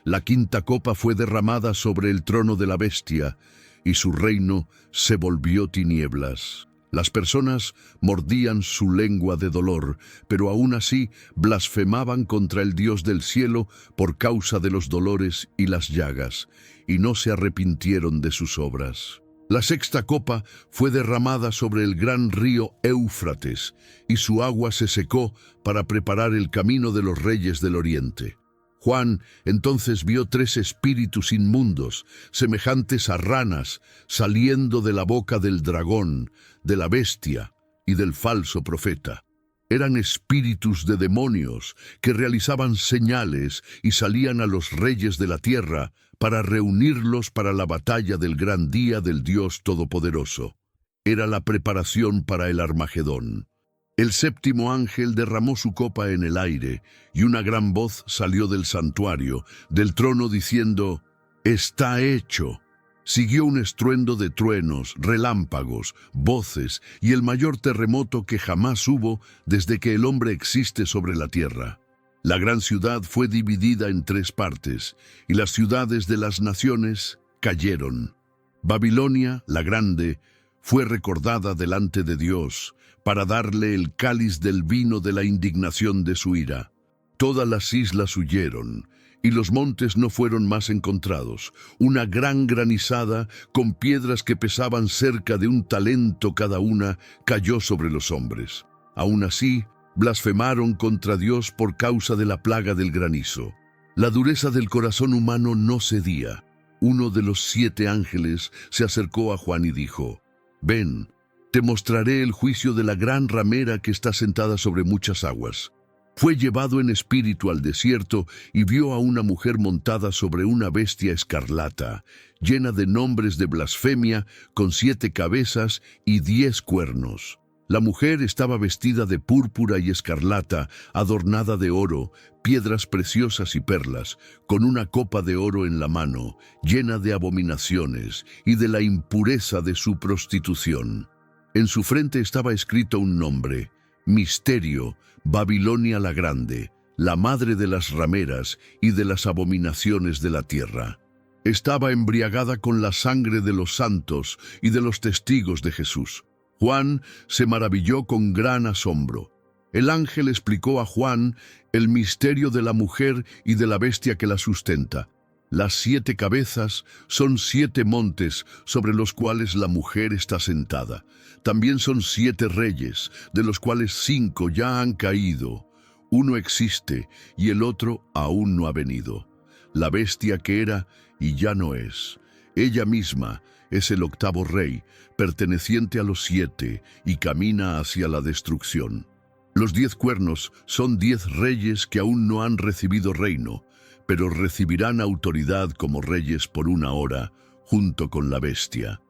La quinta copa fue derramada sobre el trono de la bestia, y su reino se volvió tinieblas. Las personas mordían su lengua de dolor, pero aún así blasfemaban contra el Dios del cielo por causa de los dolores y las llagas, y no se arrepintieron de sus obras. La sexta copa fue derramada sobre el gran río Éufrates, y su agua se secó para preparar el camino de los reyes del oriente. Juan entonces vio 3 espíritus inmundos, semejantes a ranas, saliendo de la boca del dragón, de la bestia y del falso profeta. Eran espíritus de demonios que realizaban señales y salían a los reyes de la tierra para reunirlos para la batalla del gran día del Dios Todopoderoso. Era la preparación para el Armagedón. El séptimo ángel derramó su copa en el aire, y una gran voz salió del santuario, del trono, diciendo: «Está hecho». Siguió un estruendo de truenos, relámpagos, voces y el mayor terremoto que jamás hubo desde que el hombre existe sobre la tierra. La gran ciudad fue dividida en 3 partes, y las ciudades de las naciones cayeron. Babilonia, la grande, fue recordada delante de Dios, para darle el cáliz del vino de la indignación de su ira. Todas las islas huyeron, y los montes no fueron más encontrados. Una gran granizada, con piedras que pesaban cerca de 1 talento cada una, cayó sobre los hombres. Aún así, blasfemaron contra Dios por causa de la plaga del granizo. La dureza del corazón humano no cedía. Uno de los 7 ángeles se acercó a Juan y dijo: «Ven, te mostraré el juicio de la gran ramera que está sentada sobre muchas aguas». Fue llevado en espíritu al desierto y vio a una mujer montada sobre una bestia escarlata, llena de nombres de blasfemia, con 7 cabezas y 10 cuernos. La mujer estaba vestida de púrpura y escarlata, adornada de oro, piedras preciosas y perlas, con una copa de oro en la mano, llena de abominaciones y de la impureza de su prostitución. En su frente estaba escrito un nombre: Misterio, Babilonia la Grande, la madre de las rameras y de las abominaciones de la tierra. Estaba embriagada con la sangre de los santos y de los testigos de Jesús. Juan se maravilló con gran asombro. El ángel explicó a Juan el misterio de la mujer y de la bestia que la sustenta. Las 7 cabezas son 7 montes sobre los cuales la mujer está sentada. También son 7 reyes, de los cuales 5 ya han caído. Uno existe y el otro aún no ha venido. La bestia que era y ya no es. Ella misma es el 8º rey, perteneciente a los 7, y camina hacia la destrucción. Los 10 cuernos son 10 reyes que aún no han recibido reino, pero recibirán autoridad como reyes por 1 hora, junto con la bestia.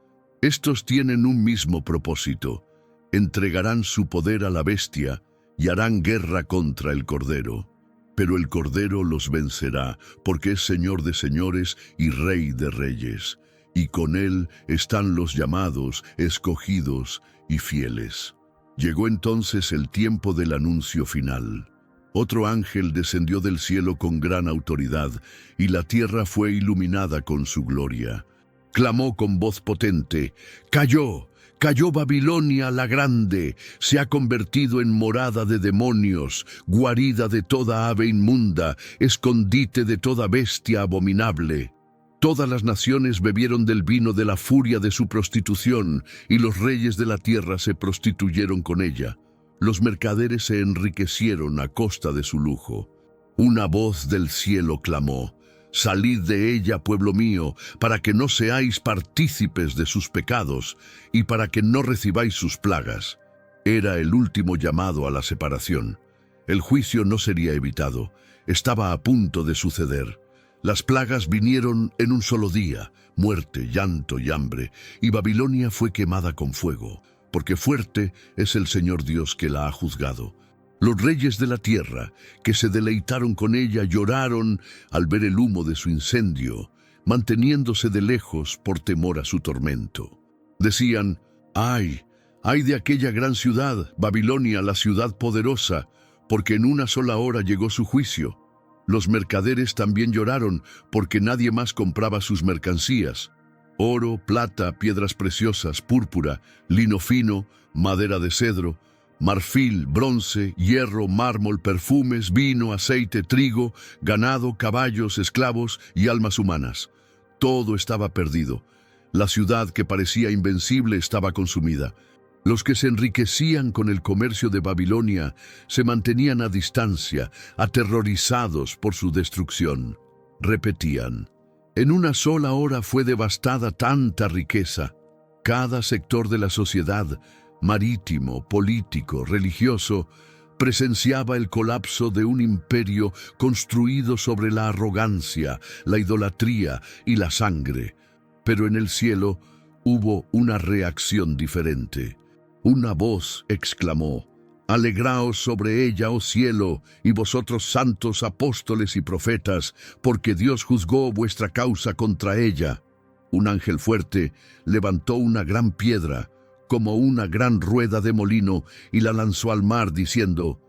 Estos tienen un mismo propósito: entregarán su poder a la bestia y harán guerra contra el Cordero. Pero el Cordero los vencerá, porque es Señor de señores y Rey de reyes, y con él están los llamados, escogidos y fieles. Llegó entonces el tiempo del anuncio final. Otro ángel descendió del cielo con gran autoridad, y la tierra fue iluminada con su gloria. Clamó con voz potente: «¡Cayó! ¡Cayó Babilonia la Grande! Se ha convertido en morada de demonios, guarida de toda ave inmunda, escondite de toda bestia abominable». Todas las naciones bebieron del vino de la furia de su prostitución, y los reyes de la tierra se prostituyeron con ella. Los mercaderes se enriquecieron a costa de su lujo. Una voz del cielo clamó: «Salid de ella, pueblo mío, para que no seáis partícipes de sus pecados, y para que no recibáis sus plagas». Era el último llamado a la separación. El juicio no sería evitado. Estaba a punto de suceder. Las plagas vinieron en un solo día: muerte, llanto y hambre, y Babilonia fue quemada con fuego, porque fuerte es el Señor Dios que la ha juzgado. Los reyes de la tierra, que se deleitaron con ella, lloraron al ver el humo de su incendio, manteniéndose de lejos por temor a su tormento. Decían: «¡Ay! ¡Ay de aquella gran ciudad, Babilonia, la ciudad poderosa! Porque en una sola hora llegó su juicio». Los mercaderes también lloraron, porque nadie más compraba sus mercancías: oro, plata, piedras preciosas, púrpura, lino fino, madera de cedro, marfil, bronce, hierro, mármol, perfumes, vino, aceite, trigo, ganado, caballos, esclavos y almas humanas. Todo estaba perdido. La ciudad que parecía invencible estaba consumida. Los que se enriquecían con el comercio de Babilonia se mantenían a distancia, aterrorizados por su destrucción. Repetían: «En una sola hora fue devastada tanta riqueza». Cada sector de la sociedad, marítimo, político, religioso, presenciaba el colapso de un imperio construido sobre la arrogancia, la idolatría y la sangre. Pero en el cielo hubo una reacción diferente. Una voz exclamó: «Alegraos sobre ella, oh cielo, y vosotros santos apóstoles y profetas, porque Dios juzgó vuestra causa contra ella». Un ángel fuerte levantó una gran piedra, como una gran rueda de molino, y la lanzó al mar, diciendo: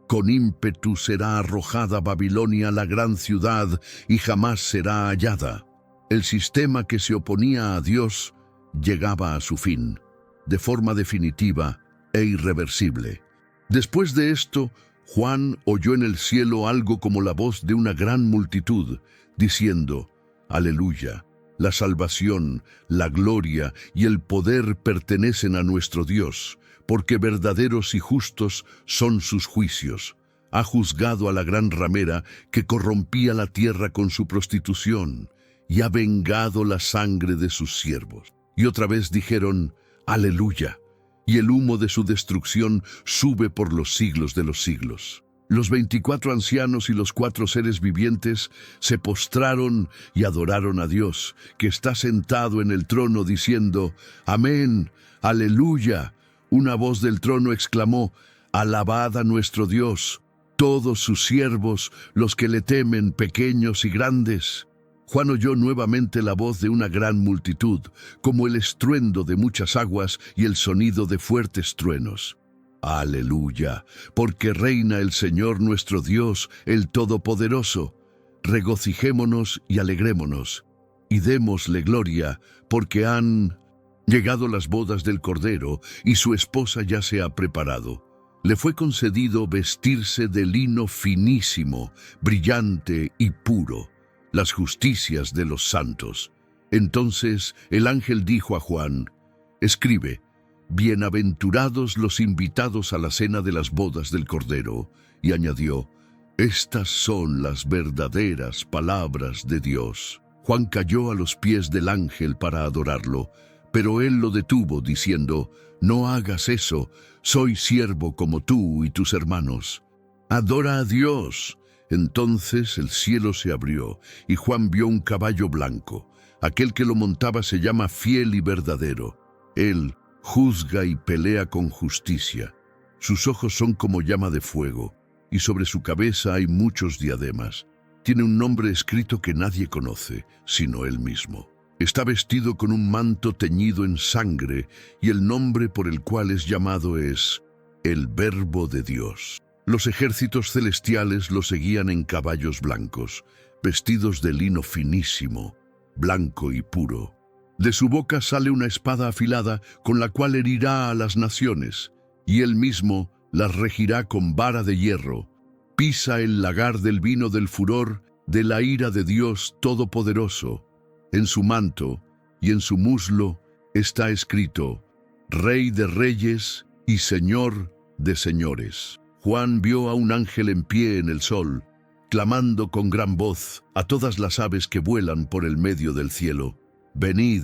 «Con ímpetu será arrojada Babilonia, la gran ciudad, y jamás será hallada». El sistema que se oponía a Dios llegaba a su fin, de forma definitiva e irreversible. Después de esto, Juan oyó en el cielo algo como la voz de una gran multitud, diciendo: «Aleluya, la salvación, la gloria y el poder pertenecen a nuestro Dios, porque verdaderos y justos son sus juicios. Ha juzgado a la gran ramera que corrompía la tierra con su prostitución, y ha vengado la sangre de sus siervos». Y otra vez dijeron: «Aleluya», y el humo de su destrucción sube por los siglos de los siglos. Los 24 ancianos y los 4 seres vivientes se postraron y adoraron a Dios, que está sentado en el trono, diciendo: Amén, aleluya. Una voz del trono exclamó: Alabad a nuestro Dios, todos sus siervos, los que le temen, pequeños y grandes. Juan oyó nuevamente la voz de una gran multitud, como el estruendo de muchas aguas y el sonido de fuertes truenos. Aleluya, porque reina el Señor nuestro Dios, el Todopoderoso. Regocijémonos y alegrémonos, y démosle gloria, porque han llegado las bodas del Cordero, y su esposa ya se ha preparado. Le fue concedido vestirse de lino finísimo, brillante y puro, las justicias de los santos. Entonces el ángel dijo a Juan: Escribe: Bienaventurados los invitados a la cena de las bodas del Cordero. Y añadió: Estas son las verdaderas palabras de Dios. Juan cayó a los pies del ángel para adorarlo, pero él lo detuvo, diciendo: No hagas eso, soy siervo como tú y tus hermanos. Adora a Dios. Entonces el cielo se abrió, y Juan vio un caballo blanco. Aquel que lo montaba se llama Fiel y Verdadero. Él juzga y pelea con justicia. Sus ojos son como llama de fuego, y sobre su cabeza hay muchos diademas. Tiene un nombre escrito que nadie conoce, sino él mismo. Está vestido con un manto teñido en sangre, y el nombre por el cual es llamado es el Verbo de Dios. Los ejércitos celestiales lo seguían en caballos blancos, vestidos de lino finísimo, blanco y puro. De su boca sale una espada afilada, con la cual herirá a las naciones, y él mismo las regirá con vara de hierro. Pisa el lagar del vino del furor, de la ira de Dios Todopoderoso. En su manto y en su muslo está escrito: Rey de reyes y Señor de señores. Juan vio a un ángel en pie en el sol, clamando con gran voz a todas las aves que vuelan por el medio del cielo: Venid,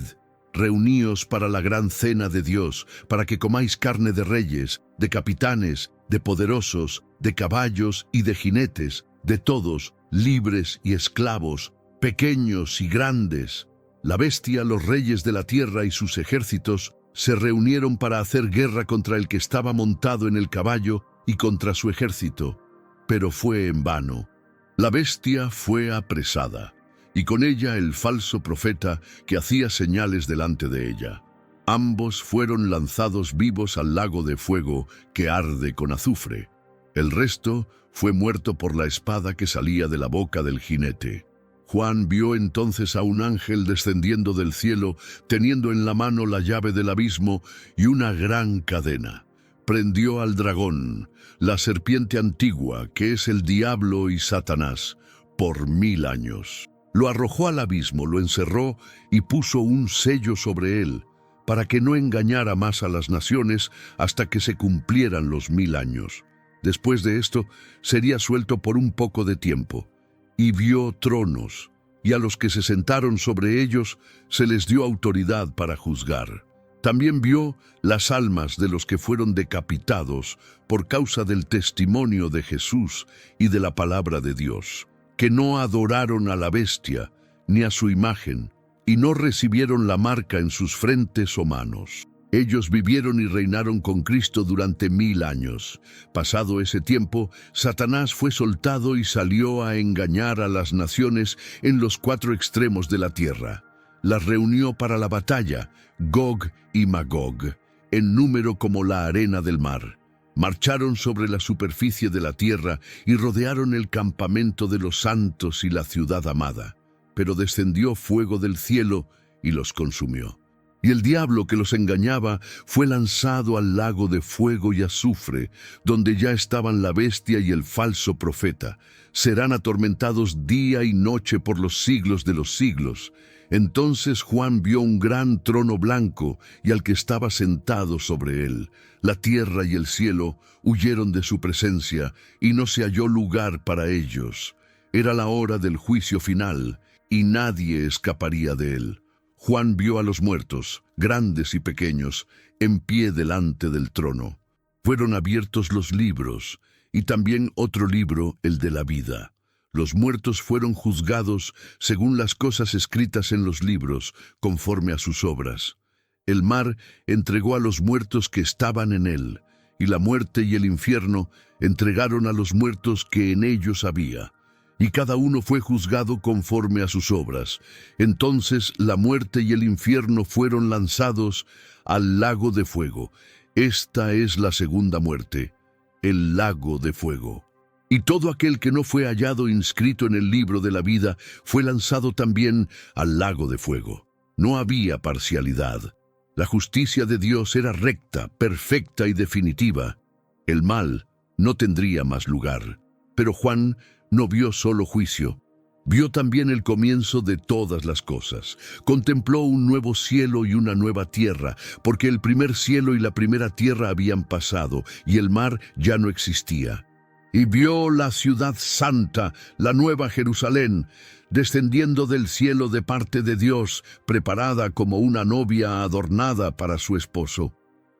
reuníos para la gran cena de Dios, para que comáis carne de reyes, de capitanes, de poderosos, de caballos y de jinetes, de todos, libres y esclavos, pequeños y grandes. La bestia, los reyes de la tierra y sus ejércitos se reunieron para hacer guerra contra el que estaba montado en el caballo y contra su ejército, pero fue en vano. La bestia fue apresada, y con ella el falso profeta que hacía señales delante de ella. Ambos fueron lanzados vivos al lago de fuego que arde con azufre. El resto fue muerto por la espada que salía de la boca del jinete. Juan vio entonces a un ángel descendiendo del cielo, teniendo en la mano la llave del abismo y una gran cadena. Prendió al dragón, la serpiente antigua, que es el diablo y Satanás, por 1000 años. Lo arrojó al abismo, lo encerró y puso un sello sobre él, para que no engañara más a las naciones hasta que se cumplieran los 1000 años. Después de esto, sería suelto por un poco de tiempo. Y vio tronos, y a los que se sentaron sobre ellos se les dio autoridad para juzgar. También vio las almas de los que fueron decapitados por causa del testimonio de Jesús y de la palabra de Dios, que no adoraron a la bestia ni a su imagen, y no recibieron la marca en sus frentes o manos. Ellos vivieron y reinaron con Cristo durante 1000 años. Pasado ese tiempo, Satanás fue soltado y salió a engañar a las naciones en los 4 extremos de la tierra. Las reunió para la batalla, Gog y Magog, en número como la arena del mar. Marcharon sobre la superficie de la tierra y rodearon el campamento de los santos y la ciudad amada. Pero descendió fuego del cielo y los consumió. Y el diablo que los engañaba fue lanzado al lago de fuego y azufre, donde ya estaban la bestia y el falso profeta. Serán atormentados día y noche por los siglos de los siglos. Entonces Juan vio un gran trono blanco y al que estaba sentado sobre él. La tierra y el cielo huyeron de su presencia y no se halló lugar para ellos. Era la hora del juicio final y nadie escaparía de él. Juan vio a los muertos, grandes y pequeños, en pie delante del trono. Fueron abiertos los libros, y también otro libro, el de la vida. Los muertos fueron juzgados según las cosas escritas en los libros, conforme a sus obras. El mar entregó a los muertos que estaban en él, y la muerte y el infierno entregaron a los muertos que en ellos había. Y cada uno fue juzgado conforme a sus obras. Entonces la muerte y el infierno fueron lanzados al lago de fuego. Esta es la segunda muerte, el lago de fuego. Y todo aquel que no fue hallado inscrito en el libro de la vida fue lanzado también al lago de fuego. No había parcialidad. La justicia de Dios era recta, perfecta y definitiva. El mal no tendría más lugar. Pero Juan no vio solo juicio. Vio también el comienzo de todas las cosas. Contempló un nuevo cielo y una nueva tierra, porque el primer cielo y la primera tierra habían pasado, y el mar ya no existía. Y vio la ciudad santa, la nueva Jerusalén, descendiendo del cielo de parte de Dios, preparada como una novia adornada para su esposo.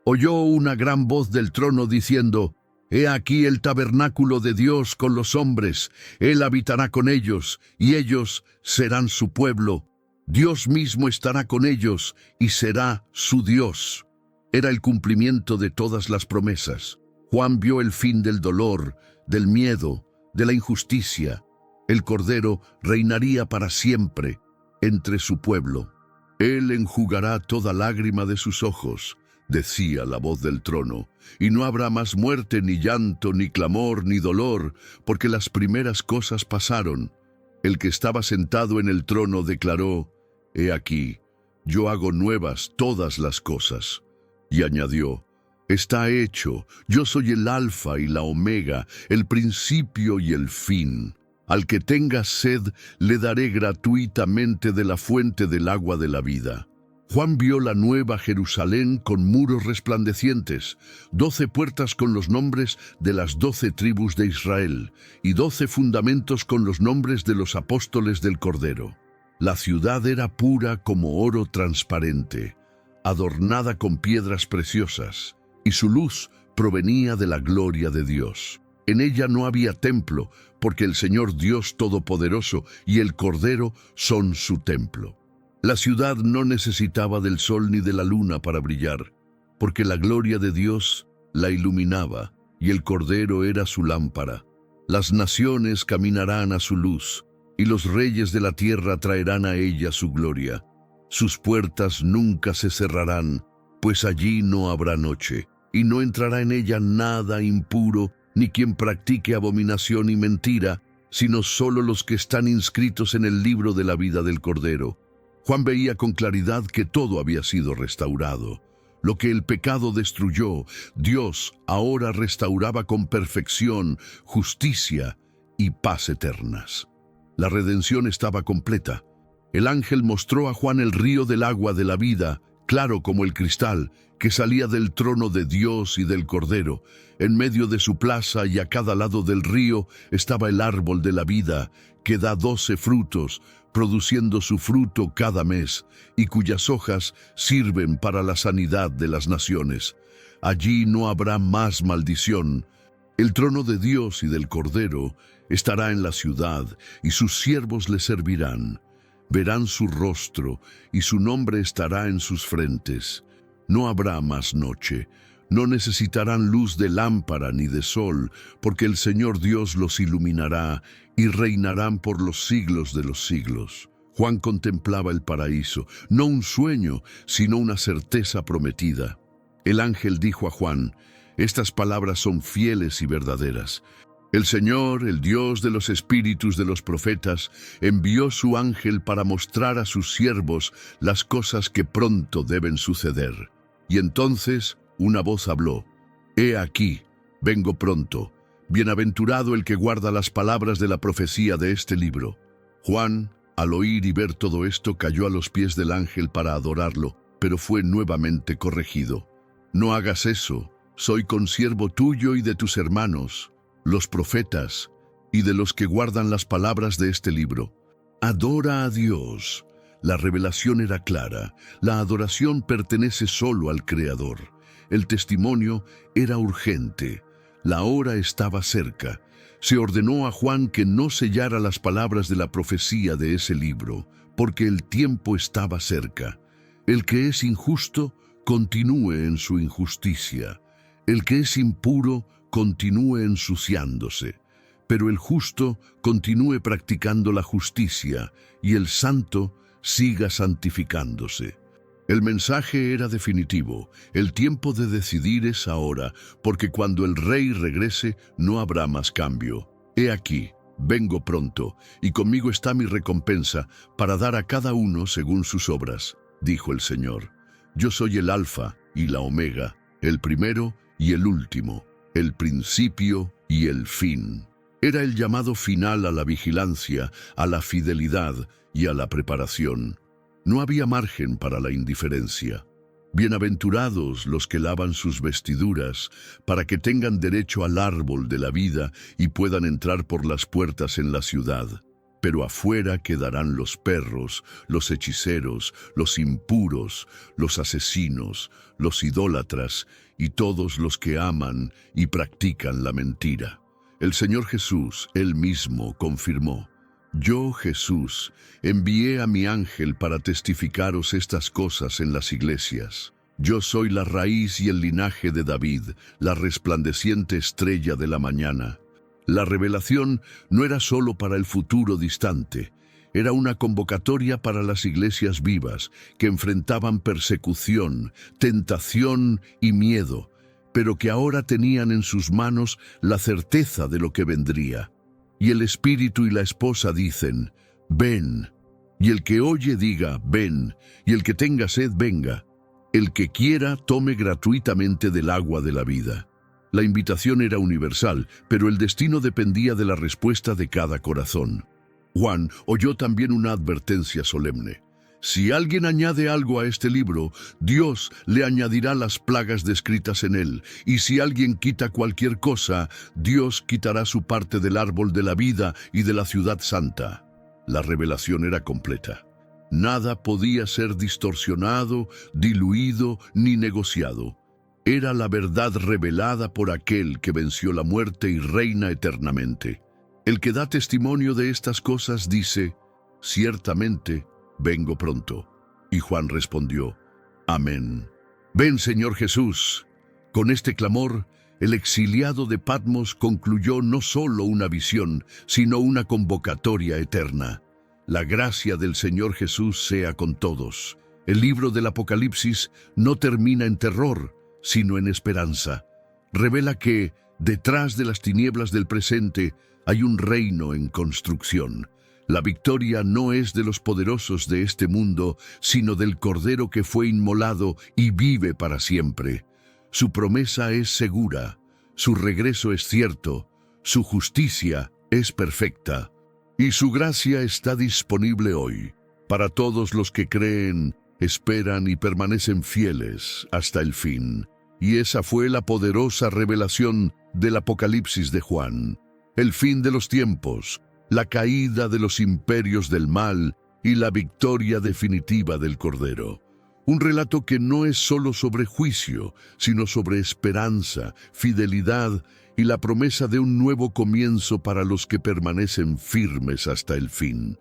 Oyó una gran voz del trono diciendo: He aquí el tabernáculo de Dios con los hombres, Él habitará con ellos, y ellos serán su pueblo. Dios mismo estará con ellos, y será su Dios. Era el cumplimiento de todas las promesas. Juan vio el fin del dolor, del miedo, de la injusticia. El Cordero reinaría para siempre entre su pueblo. Él enjugará toda lágrima de sus ojos, decía la voz del trono, y no habrá más muerte, ni llanto, ni clamor, ni dolor, porque las primeras cosas pasaron. El que estaba sentado en el trono declaró: He aquí, yo hago nuevas todas las cosas. Y añadió: Está hecho, yo soy el Alfa y la Omega, el principio y el fin. Al que tenga sed, le daré gratuitamente de la fuente del agua de la vida. Juan vio la nueva Jerusalén con muros resplandecientes, 12 puertas con los nombres de las 12 tribus de Israel, y 12 fundamentos con los nombres de los apóstoles del Cordero. La ciudad era pura como oro transparente, adornada con piedras preciosas, y su luz provenía de la gloria de Dios. En ella no había templo, porque el Señor Dios Todopoderoso y el Cordero son su templo. La ciudad no necesitaba del sol ni de la luna para brillar, porque la gloria de Dios la iluminaba, y el Cordero era su lámpara. Las naciones caminarán a su luz, y los reyes de la tierra traerán a ella su gloria. Sus puertas nunca se cerrarán, pues allí no habrá noche, y no entrará en ella nada impuro, ni quien practique abominación y mentira, sino solo los que están inscritos en el libro de la vida del Cordero. Juan veía con claridad que todo había sido restaurado. Lo que el pecado destruyó, Dios ahora restauraba con perfección, justicia y paz eternas. La redención estaba completa. El ángel mostró a Juan el río del agua de la vida, claro como el cristal, que salía del trono de Dios y del Cordero. En medio de su plaza y a cada lado del río estaba el árbol de la vida, que da 12 frutos, produciendo su fruto cada mes, y cuyas hojas sirven para la sanidad de las naciones. Allí no habrá más maldición. El trono de Dios y del Cordero estará en la ciudad, y sus siervos le servirán. Verán su rostro, y su nombre estará en sus frentes. No habrá más noche. No necesitarán luz de lámpara ni de sol, porque el Señor Dios los iluminará, y reinarán por los siglos de los siglos. Juan contemplaba el paraíso, no un sueño, sino una certeza prometida. El ángel dijo a Juan: Estas palabras son fieles y verdaderas. El Señor, el Dios de los espíritus de los profetas, envió su ángel para mostrar a sus siervos las cosas que pronto deben suceder. Y entonces una voz habló: He aquí, vengo pronto. Bienaventurado el que guarda las palabras de la profecía de este libro. Juan, al oír y ver todo esto, cayó a los pies del ángel para adorarlo, pero fue nuevamente corregido. No hagas eso, soy consiervo tuyo y de tus hermanos, los profetas, y de los que guardan las palabras de este libro. Adora a Dios. La revelación era clara, la adoración pertenece solo al Creador. El testimonio era urgente. La hora estaba cerca. Se ordenó a Juan que no sellara las palabras de la profecía de ese libro, porque el tiempo estaba cerca. El que es injusto, continúe en su injusticia. El que es impuro, continúe ensuciándose. Pero el justo continúe practicando la justicia, y el santo siga santificándose. El mensaje era definitivo. El tiempo de decidir es ahora, porque cuando el Rey regrese no habrá más cambio. He aquí, vengo pronto, y conmigo está mi recompensa para dar a cada uno según sus obras, dijo el Señor. Yo soy el Alfa y la Omega, el primero y el último, el principio y el fin. Era el llamado final a la vigilancia, a la fidelidad y a la preparación. No había margen para la indiferencia. Bienaventurados los que lavan sus vestiduras, para que tengan derecho al árbol de la vida y puedan entrar por las puertas en la ciudad. Pero afuera quedarán los perros, los hechiceros, los impuros, los asesinos, los idólatras y todos los que aman y practican la mentira. El Señor Jesús, Él mismo, confirmó: Yo, Jesús, envié a mi ángel para testificaros estas cosas en las iglesias. Yo soy la raíz y el linaje de David, la resplandeciente estrella de la mañana. La revelación no era solo para el futuro distante, era una convocatoria para las iglesias vivas que enfrentaban persecución, tentación y miedo, pero que ahora tenían en sus manos la certeza de lo que vendría. Y el Espíritu y la esposa dicen: ven. Y el que oye diga: ven. Y el que tenga sed, venga. El que quiera, tome gratuitamente del agua de la vida. La invitación era universal, pero el destino dependía de la respuesta de cada corazón. Juan oyó también una advertencia solemne. Si alguien añade algo a este libro, Dios le añadirá las plagas descritas en él. Y si alguien quita cualquier cosa, Dios quitará su parte del árbol de la vida y de la ciudad santa. La revelación era completa. Nada podía ser distorsionado, diluido ni negociado. Era la verdad revelada por aquel que venció la muerte y reina eternamente. El que da testimonio de estas cosas dice: ciertamente, vengo pronto. Y Juan respondió: amén. Ven, Señor Jesús. Con este clamor, el exiliado de Patmos concluyó no solo una visión, sino una convocatoria eterna. La gracia del Señor Jesús sea con todos. El libro del Apocalipsis no termina en terror, sino en esperanza. Revela que, detrás de las tinieblas del presente, hay un reino en construcción. La victoria no es de los poderosos de este mundo, sino del Cordero que fue inmolado y vive para siempre. Su promesa es segura, su regreso es cierto, su justicia es perfecta, y su gracia está disponible hoy, para todos los que creen, esperan y permanecen fieles hasta el fin. Y esa fue la poderosa revelación del Apocalipsis de Juan. El fin de los tiempos, la caída de los imperios del mal y la victoria definitiva del Cordero. Un relato que no es solo sobre juicio, sino sobre esperanza, fidelidad y la promesa de un nuevo comienzo para los que permanecen firmes hasta el fin.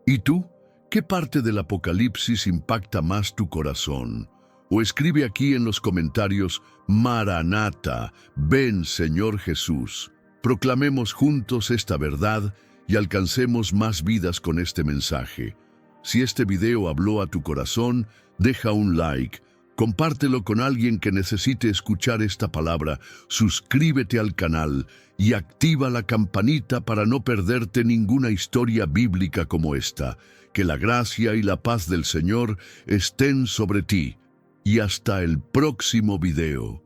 ¿Y tú? ¿Qué parte del Apocalipsis impacta más tu corazón? O escribe aquí en los comentarios: Maranata, ven Señor Jesús. Proclamemos juntos esta verdad y alcancemos más vidas con este mensaje. Si este video habló a tu corazón, deja un like, compártelo con alguien que necesite escuchar esta palabra, suscríbete al canal y activa la campanita para no perderte ninguna historia bíblica como esta. Que la gracia y la paz del Señor estén sobre ti. Y hasta el próximo video.